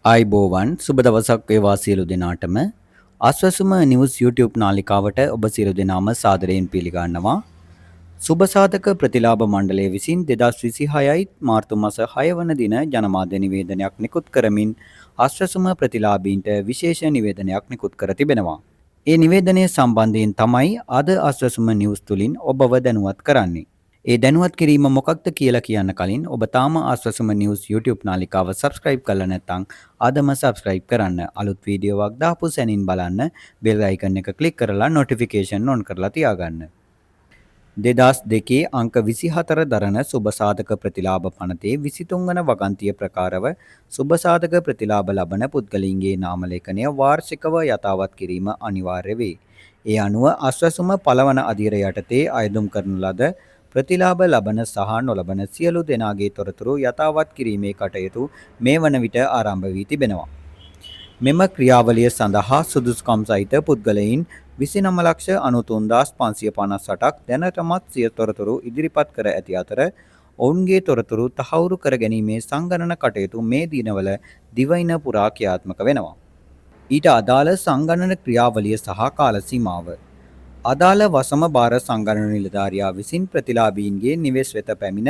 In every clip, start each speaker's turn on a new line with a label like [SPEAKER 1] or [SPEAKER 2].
[SPEAKER 1] ආයිබෝවන් සුබ දවසක් වේවා සියලු දෙනාටම ආස්වසුම නිවුස් YouTube නාලිකාවට ඔබ සියලු දෙනාම සාදරයෙන් පිළිගන්නවා. සුබ සාධක ප්‍රතිලාභ මණ්ඩලය විසින් 2026යි මාර්තු මාස 6 වන දින ජනමාධ්‍ය නිවේදනයක් නිකුත් කරමින් ආස්වසුම ප්‍රතිලාභීන්ට විශේෂ නිවේදනයක් නිකුත් කර තිබෙනවා. ඒ නිවේදනය සම්බන්ධයෙන් තමයි අද ආස්වසුම නිවුස් තුලින් ඔබව දැනුවත් කරන්නේ. ඒ දැනුවත් කිරීම මොකක්ද කියලා කියන්න කලින් ඔබ තාම ආස්වසුම නිවුස් YouTube නාලිකාව subscribe කරලා නැත්නම් අදම subscribe කරන්න. අලුත් වීඩියෝවක් දාපු සැනින් බලන්න bell icon එක click කරලා notification on කරලා තියාගන්න. 2002 අංක 24 දරන සුබ සාධක ප්‍රතිලාභ පනතේ 23 වන වගන්තිය ප්‍රකාරව සුබ සාධක ප්‍රතිලාභ ලබන පුද්ගලයින්ගේ නාම ලේඛනය වාර්ෂිකව යථාවත් කිරීම අනිවාර්ය වේ. ඒ අනුව ආස්වසුම පළවන අධීර යටතේ අයදුම් කරන ලද ප්‍රතිලාභ ලබන සහ නොලබන සියලු දෙනාගේ තොරතුරු යථාවත් කිරීමේ කටයුතු මේ වන විට ආරම්භ වී තිබෙනවා. මෙම ක්‍රියාවලිය සඳහා සුදුසුකම් සහිත පුද්ගලයින් 29,93,558ක් දැනටමත් සිය තොරතුරු ඉදිරිපත් කර ඇති අතර ඔවුන්ගේ තොරතුරු තහවුරු කර ගැනීමේ සංගණන කටයුතු මේ දිනවල දිවයින පුරා ක්‍රියාත්මක වෙනවා. ඊට අදාළ සංගණන ක්‍රියාවලිය සහ කාල සීමාව අදාළ වසම භාර සංගණන නිලධාරියා විසින් ප්‍රතිලාභීන්ගේ නිවෙස් වෙත පැමිණ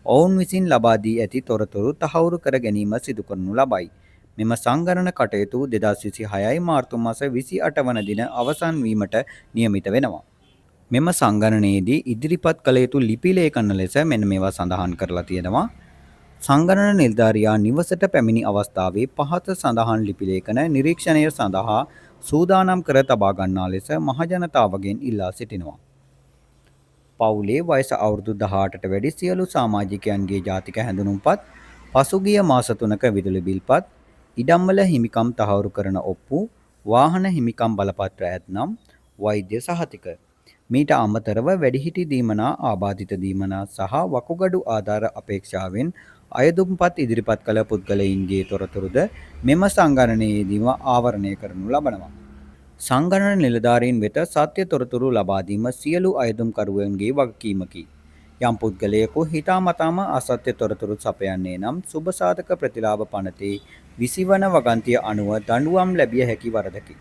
[SPEAKER 1] ඔවුන් විසින් ලබා දී ඇති තොරතුරු තහවුරු කර ගැනීම සිදු කරනු ලබයි. මෙම සංගණන කටයුතු 2026 මාර්තු මාස 28 වන දින අවසන් වීමට නියමිත වෙනවා. මෙම සංගණනයේදී ඉදිරිපත් කළ යුතු ලිපි ලේඛන ලෙස මෙන්න මේවා සඳහන් කරලා තියෙනවා. සංගණන නිලධාරියා නිවසට පැමිණි අවස්ථාවේ පහත සඳහන් ලිපි ලේඛන නිරීක්ෂණය සඳහා සූදානම් කර තබා ගන්නා ලෙස මහජනතාවගෙන් ඉල්ලා සිටිනවා. පවුලේ වයස අවුරුදු 18ට වැඩි සියලු සමාජිකයන්ගේ ජාතික හැඳුනුම්පත්, පසුගිය මාස 3ක විදුලි බිල්පත්, ඉඩම්වල හිමිකම් තහවුරු කරන ඔප්පු, වාහන හිමිකම් බලපත්‍ර ඇතනම් වෛද්‍ය සහතික. මීට අමතරව වැඩිහිටි දීමනා, ආබාධිත දීමනා සහ වකුගඩු ආධාර අපේක්ෂාවෙන් අයදුම්පත් ඉදිරිපත් කළ පුද්ගලයින්ගේ තොරතුරුද මෙම සංගණනයේදීම ආවරණය කරනු ලබනවා. සංගණන නිලධාරීන් වෙත සත්‍ය තොරතුරු ලබා දීම සියලු අයදුම්කරුවන්ගේ වගකීමකි. යම් පුද්ගලයෙකු හිතාමතාම අසත්‍ය තොරතුරු සපයන්නේ නම් සුබ සාධක ප්‍රතිලාභ පනතේ 20 වන වගන්තිය අනුව දඬුවම් ලැබිය හැකි වරදකි.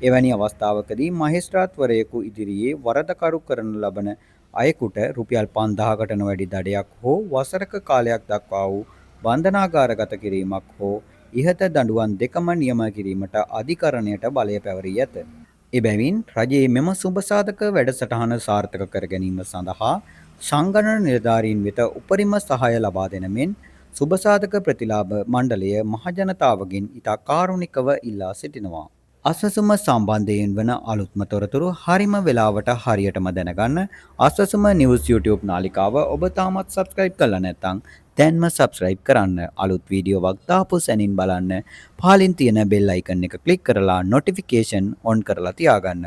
[SPEAKER 1] එවැනි අවස්ථාවකදී මහේස්ත්‍රාත්වරයෙකු ඉදිරියේ වරදකරු කරනු ලබන අයෙකුට රුපියල් 5,000කට නොවැඩි දඩයක් හෝ වසරක කාලයක් දක්වා වූ බන්ධනාගාරගත කිරීමක් හෝ ඉහත දඬුවම් දෙකම නියම කිරීමට අධිකරණයට බලය පැවරී ඇත. එබැවින් රජයේ මෙම සුබසාධක වැඩසටහන සාර්ථක කර ගැනීම සඳහා සංගණන නිලධාරීන් වෙත උපරිම සහාය ලබා දෙන මෙන් සුබසාධක ප්‍රතිලාභ මණ්ඩලය මහජනතාවගෙන් ඉතා කාරුණිකව ඉල්ලා සිටිනවා. ආස්වසුම සම්බන්ධයෙන් වන අලුත්ම තොරතුරු හරිම වෙලාවට හරියටම දැනගන්න ආස්වසුම නිවුස් YouTube නාලිකාව ඔබ තාමත් subscribe කරලා නැත්නම් දැන්ම subscribe කරන්න. අලුත් වීඩියෝවක් දාපු සැනින් බලන්න පහලින් තියෙන bell icon එක click කරලා notification on කරලා තියාගන්න.